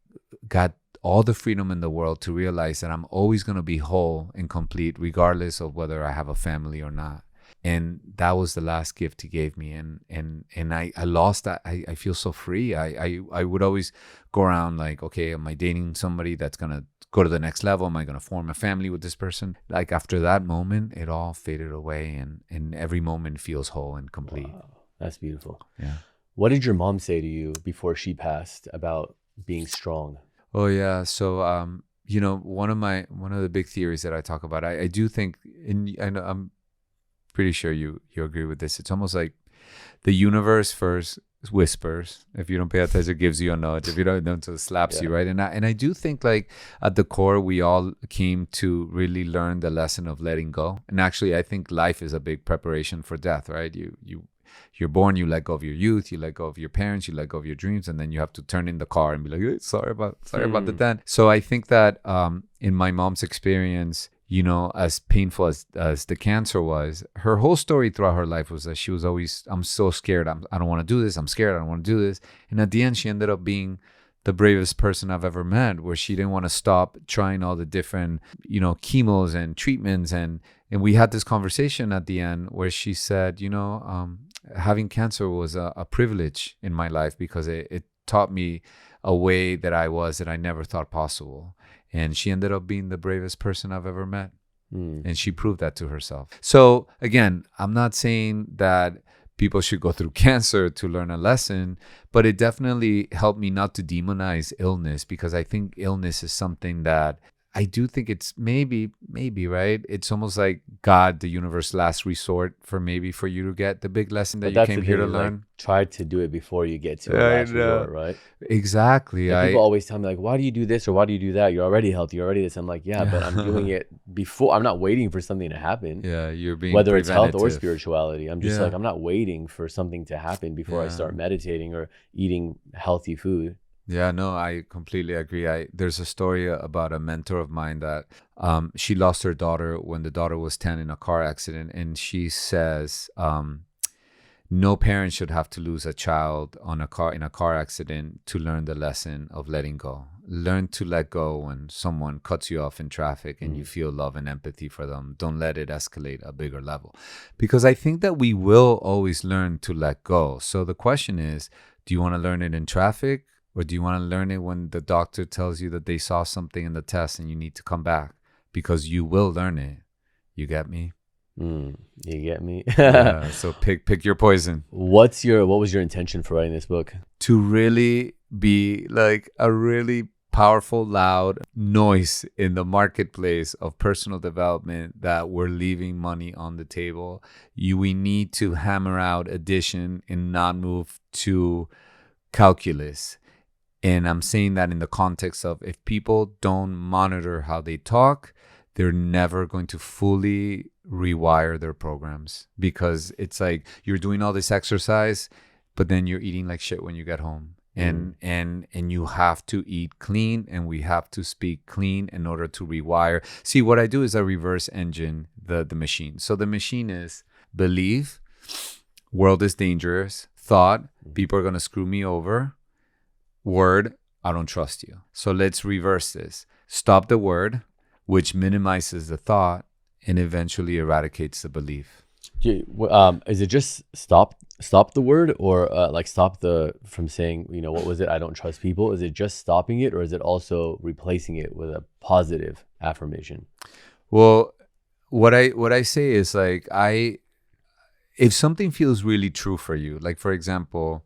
got all the freedom in the world to realize that I'm always going to be whole and complete, regardless of whether I have a family or not. And that was the last gift he gave me. And I lost that. I feel so free. I would always go around like, okay, am I dating somebody that's going to go to the next level? Am I going to form a family with this person? Like, after that moment, it all faded away, and every moment feels whole and complete. Wow, that's beautiful. Yeah. What did your mom say to you before she passed about being strong? Oh yeah. So, one of the big theories that I talk about, I do think, and I'm pretty sure you agree with this. It's almost like the universe first whispers. If you don't pay attention, it gives you a nudge. If you don't, it slaps you, right? And I do think like at the core, we all came to really learn the lesson of letting go. And actually, I think life is a big preparation for death, right? You're born, you let go of your youth, you let go of your parents, you let go of your dreams, and then you have to turn in the car and be like, hey, sorry about the dent. So I think that in my mom's experience, you know, as painful as the cancer was, her whole story throughout her life was that she was always, I'm so scared. I don't want to do this. I'm scared. I don't want to do this. And at the end, she ended up being the bravest person I've ever met, where she didn't want to stop trying all the different, you know, chemos and treatments. And we had this conversation at the end where she said, you know, having cancer was a privilege in my life because it taught me a way that I never thought possible. And she ended up being the bravest person I've ever met. And she proved that to herself. So again, I'm not saying that people should go through cancer to learn a lesson, but it definitely helped me not to demonize illness, because I think illness is something that I do think it's maybe, right? It's almost like God, the universe, last resort for you to get the big lesson that you came here to learn. Like, try to do it before you get to a last resort, right? Exactly. And people always tell me like, why do you do this or why do you do that? You're already healthy. You're already this. I'm like, yeah, but I'm doing it before. I'm not waiting for something to happen. Yeah, you're being whether it's health or spirituality. I'm just like, I'm not waiting for something to happen before I start meditating or eating healthy food. Yeah, no, I completely agree. There's a story about a mentor of mine that she lost her daughter when the daughter was 10 in a car accident. And she says, no parent should have to lose a child in a car accident to learn the lesson of letting go. Learn to let go when someone cuts you off in traffic and you feel love and empathy for them. Don't let it escalate a bigger level. Because I think that we will always learn to let go. So the question is, do you want to learn it in traffic? Or do you want to learn it when the doctor tells you that they saw something in the test and you need to come back? Because you will learn it. You get me? You get me? Yeah, so pick your poison. What was your intention for writing this book? To really be like a really powerful, loud noise in the marketplace of personal development that we're leaving money on the table. We need to hammer out addition and not move to calculus. And I'm saying that in the context of, if people don't monitor how they talk, they're never going to fully rewire their programs, because it's like you're doing all this exercise, but then you're eating like shit when you get home. And you have to eat clean, and we have to speak clean in order to rewire. See, what I do is I reverse engine the machine. So the machine is belief, world is dangerous, thought, people are going to screw me over, word, I don't trust you. So let's reverse this. Stop the word, which minimizes the thought and eventually eradicates the belief. Is it just stop the word, or like stop from saying, you know, what was it? I don't trust people. Is it just stopping it, or is it also replacing it with a positive affirmation? Well, what I say is like, if something feels really true for you, like for example,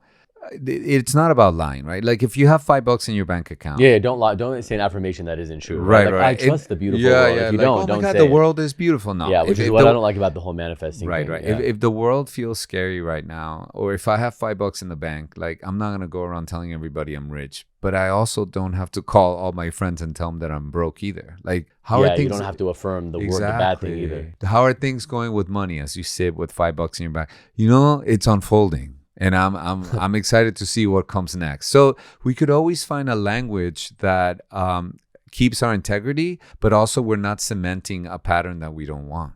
it's not about lying, right? Like if you have $5 in your bank account. Yeah, don't lie. Don't say an affirmation that isn't true. Right, like, right. I trust the beautiful world. If you like, don't, oh don't my God, say the world is beautiful. No. Yeah, which is what I don't like about the whole manifesting right, thing. right. Yeah. If the world feels scary right now, or if I have $5 in the bank, like I'm not going to go around telling everybody I'm rich, but I also don't have to call all my friends and tell them that I'm broke either. Like how are things? You don't have to affirm the word, the bad thing either. How are things going with money as you sit with $5 in your bank? You know, it's unfolding. And I'm excited to see what comes next. So we could always find a language that keeps our integrity, but also we're not cementing a pattern that we don't want.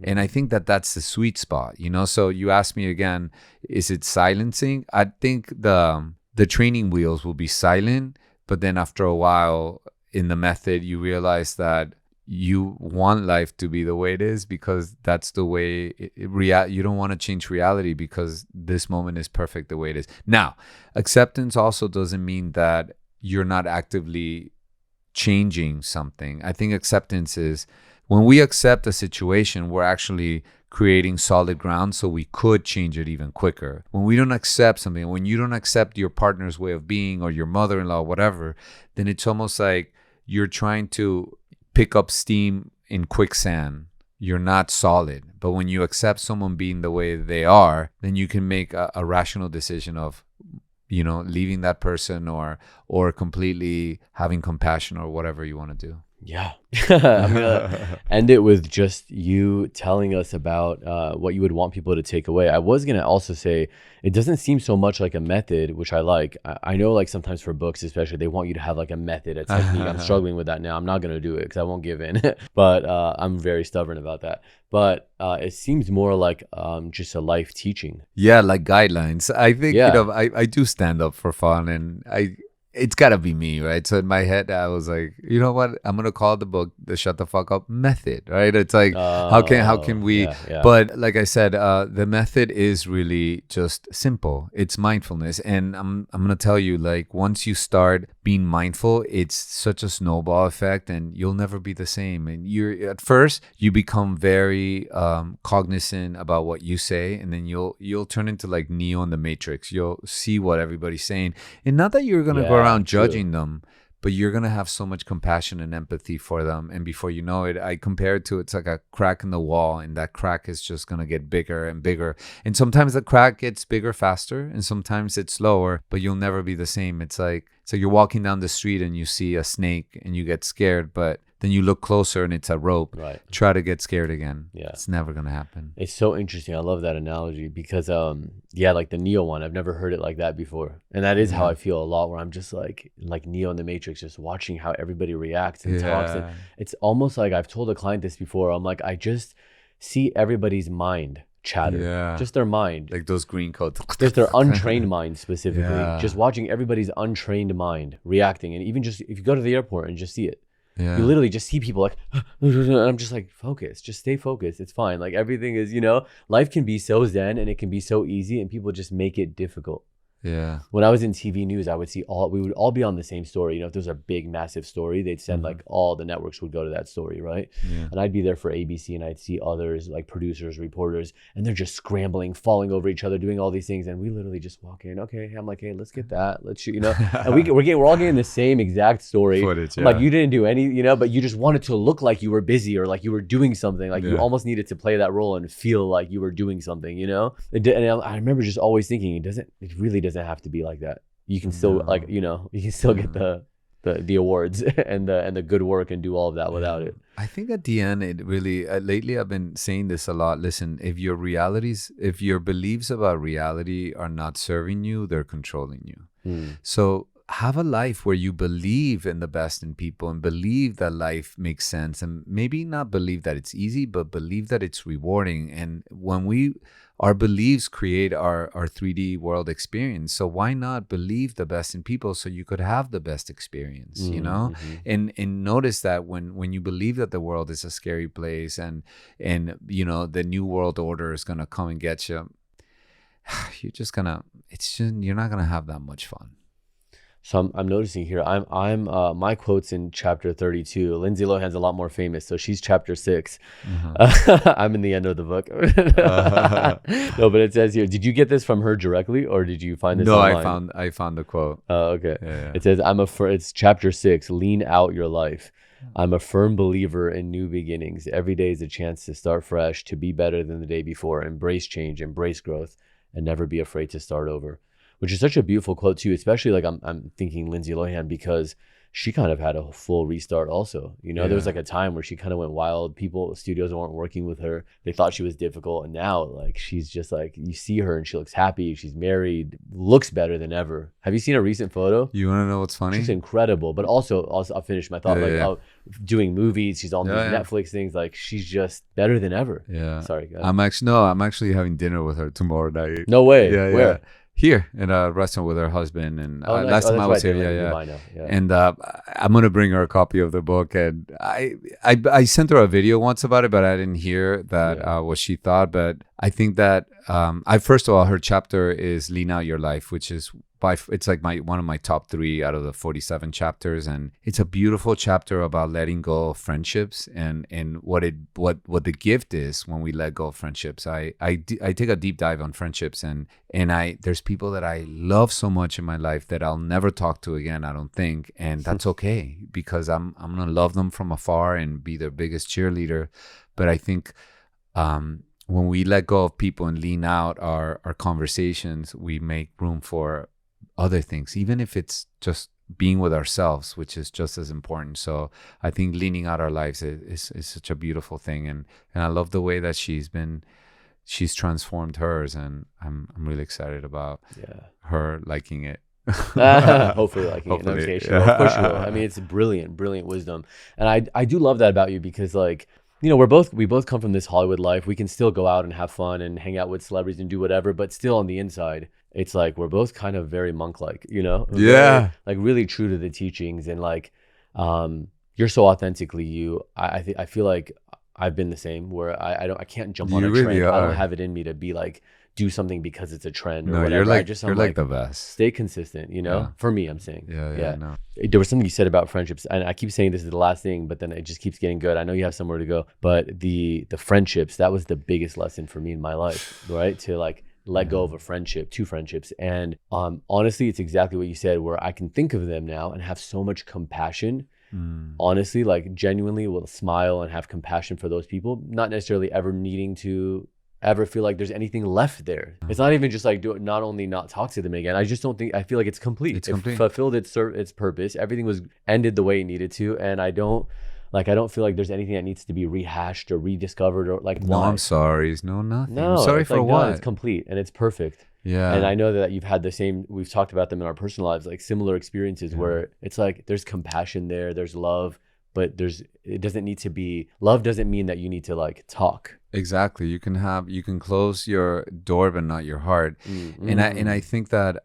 And I think that that's the sweet spot, you know? So you asked me again, is it silencing? I think the training wheels will be silent, but then after a while in the method, you realize that you want life to be the way it is, because that's the way you don't want to change reality, because this moment is perfect the way it is. Now, acceptance also doesn't mean that you're not actively changing something. I think acceptance is when we accept a situation, we're actually creating solid ground so we could change it even quicker. When we don't accept something, when you don't accept your partner's way of being or your mother-in-law, whatever, then it's almost like you're trying to pick up steam in quicksand. you're not solid. But when you accept someone being the way they are, then you can make a rational decision of, leaving that person or completely having compassion or whatever you want to do. Yeah. I'm gonna end it with just you telling us about what you would want people to take away. I was gonna also say it doesn't seem so much like a method, which I like. I know like sometimes for books especially, they want you to have like a method, a technique. I'm struggling with that now. I'm not gonna do it because I won't give in. But I'm very stubborn about that. But it seems more like just a life teaching. Yeah, like guidelines. I think, Yeah. I do stand up for fun, and it's gotta be me, right? So in my head, I was like, you know what? I'm gonna call the book the Shut the Fuck Up Method, right? It's like, how can we? Yeah. But like I said, the method is really just simple. It's mindfulness, and I'm gonna tell you, like, once you start being mindful, it's such a snowball effect, and you'll never be the same. And at first you become very cognizant about what you say, and then you'll turn into like Neo in the Matrix. You'll see what everybody's saying, and not that you're gonna go around judging them, but you're gonna have so much compassion and empathy for them, and before you know it, I compare it to, it's like a crack in the wall, and that crack is just gonna get bigger and bigger, and sometimes the crack gets bigger faster, and sometimes it's slower, but you'll never be the same. It's like you're walking down the street and you see a snake and you get scared, but then you look closer and it's a rope. Right. Try to get scared again. Yeah. It's never gonna happen. It's so interesting. I love that analogy because like the Neo one, I've never heard it like that before. And that is how I feel a lot, where I'm just like Neo in the Matrix, just watching how everybody reacts and talks. And it's almost like, I've told a client this before, I'm like, I just see everybody's mind chatter, just their mind, like those green coats, just their untrained mind specifically, just watching everybody's untrained mind reacting. And even just if you go to the airport and just see it, you literally just see people like, and I'm just like, focus, just stay focused. It's fine. Like everything is, life can be so zen and it can be so easy, and people just make it difficult. Yeah. When I was in TV news, I would see we would all be on the same story. If there's a big, massive story, they'd send like all the networks would go to that story, right? Yeah. And I'd be there for ABC, and I'd see others like producers, reporters, and they're just scrambling, falling over each other, doing all these things. And we literally just walk in. Okay, I'm like, hey, let's get that. Let's shoot, And we're all getting the same exact story. Footage, I'm like, you didn't do any, but you just wanted to look like you were busy or like you were doing something. Like you almost needed to play that role and feel like you were doing something, And I remember just always thinking, it really doesn't have to be like that. You can still you can still get the awards and the good work and do all of that without it. I think at the end, it really lately I've been saying this a lot. Listen, if your beliefs about reality are not serving you, they're controlling you. So have a life where you believe in the best in people and believe that life makes sense, and maybe not believe that it's easy, but believe that it's rewarding. And when our beliefs create our 3D world experience. So why not believe the best in people so you could have the best experience, And notice that when you believe that the world is a scary place and the new world order is gonna come and get you, you're not gonna have that much fun. So I'm noticing here, I'm my quote's in chapter 32. Lindsay Lohan's a lot more famous, so she's chapter 6. I'm in the end of the book. No, but it says here, did you get this from her directly, or did you find this online? No, I found the quote. Oh, okay. Yeah. It says, it's chapter 6, lean out your life. I'm a firm believer in new beginnings. Every day is a chance to start fresh, to be better than the day before. Embrace change, embrace growth, and never be afraid to start over. Which is such a beautiful quote too, especially like I'm thinking Lindsay Lohan, because she kind of had a full restart also. There was like a time where she kind of went wild. Studios weren't working with her. They thought she was difficult. And now like she's just like, you see her and she looks happy. She's married, looks better than ever. Have you seen a recent photo? You want to know what's funny? She's incredible. But also I'll finish my thought. Doing movies, she's on these Netflix things. Like she's just better than ever. Yeah. Sorry, guys. I'm actually having dinner with her tomorrow night. No way. Yeah. Where? Here in a restaurant with her husband, and last time I was here, and I'm gonna bring her a copy of the book, and I sent her a video once about it, but I didn't hear that what she thought. But I think that first of all, her chapter is Lean Out Your Life, which is it's like one of my top 3 out of the 47 chapters, and it's a beautiful chapter about letting go of friendships and what the gift is when we let go of friendships. I take a deep dive on friendships, and there's people that I love so much in my life that I'll never talk to again, I don't think, and that's okay, because I'm gonna love them from afar and be their biggest cheerleader. But I think when we let go of people and lean out our conversations, we make room for other things, even if it's just being with ourselves, which is just as important. So I think leaning out our lives is such a beautiful thing. And I love the way that she's transformed hers. And I'm really excited about her liking it. Hopefully liking it. No, okay, sure. Of course you will. I mean, it's brilliant wisdom. And I do love that about you, because like, you know, we both come from this Hollywood life. We can still go out and have fun and hang out with celebrities and do whatever, but still on the inside, it's like we're both kind of very monk-like, you know? Yeah. Very, like really true to the teachings, and like you're so authentically you. I feel like I've been the same, where I can't jump on a really trend. are. I don't have it in me to be like do something because it's a trend or No, whatever. you're like the best. Stay consistent, you know? Yeah. For me, I'm saying. Yeah. No. There was something you said about friendships, and I keep saying this is the last thing, but then it just keeps getting good. I know you have somewhere to go, but the friendships, that was the biggest lesson for me in my life, right? To like let go of a friendship, 2 friendships. And honestly, it's exactly what you said, where I can think of them now and have so much compassion. Honestly, like genuinely will smile and have compassion for those people, not necessarily ever needing to ever feel like there's anything left there. It's not even just like not only not talk to them again. I just don't think, I feel like it's complete. It fulfilled its purpose. Everything was ended the way it needed to. And I don't feel like there's anything that needs to be rehashed or rediscovered or like, no, why? I'm sorry. No, nothing. No, I'm sorry it's for like, what? No, it's complete and it's perfect. Yeah. And I know that you've had the same, we've talked about them in our personal lives, like similar experiences where it's like there's compassion there's love, but it doesn't need to be, love doesn't mean that you need to like talk. Exactly. You can close your door, but not your heart. And I think that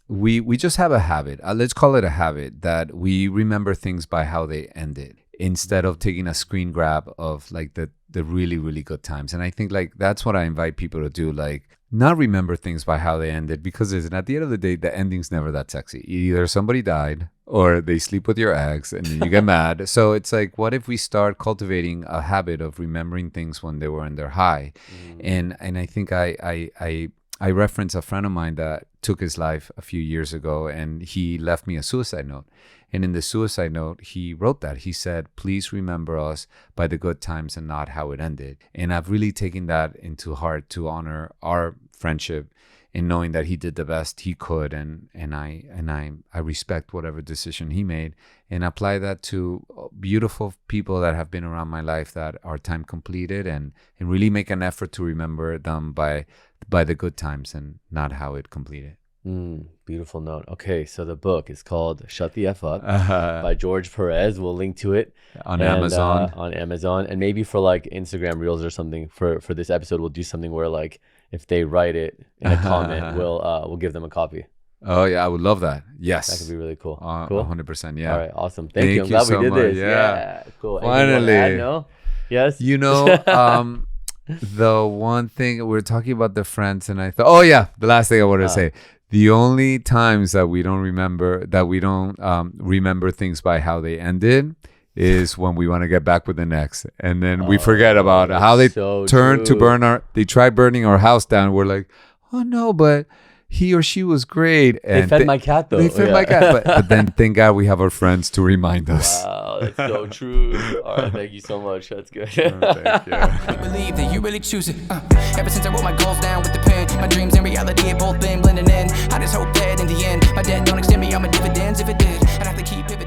we just have a habit. Let's call it a habit, that we remember things by how they ended, instead of taking a screen grab of like the really, really good times. And I think like that's what I invite people to do, like not remember things by how they ended, because at the end of the day, the ending's never that sexy. Either somebody died or they sleep with your ex and you get mad. So it's like, what if we start cultivating a habit of remembering things when they were in their high? And I think I reference a friend of mine that took his life a few years ago, and he left me a suicide note. And in the suicide note, he wrote that. He said, please remember us by the good times and not how it ended. And I've really taken that into heart to honor our friendship, in knowing that he did the best he could, and I respect whatever decision he made, and apply that to beautiful people that have been around my life that our time completed, and really make an effort to remember them by the good times and not how it completed. Beautiful note. Okay, so the book is called Shut the F Up by George Perez. We'll link to it on Amazon. On Amazon, and maybe for like Instagram Reels or something for this episode, we'll do something where like if they write it in a comment, we'll give them a copy. Oh yeah, I would love that. Yes, that could be really cool. Cool, 100%. Yeah. All right, awesome. Thank you. I'm glad we did this. Yeah, cool. Finally. No? Yes. You know, the one thing we're talking about the friends, and I thought, oh yeah, the last thing I wanted to say. The only times that we don't remember things by how they ended is when we want to get back with the next, and then we forget about how they turned to they tried burning our house down. We're like, oh no, but he or she was great. And they fed my cat though. They fed my cat, but then thank God we have our friends to remind us. Wow, that's so true. All right, thank you so much. That's good. Thank you. I believe that you really choose it. Ever since I wrote my goals down with the pen, my dreams and reality have both been blending in. I just hope that in the end, my debt don't extend me on my dividends. If it did, I'd have to keep pivoting.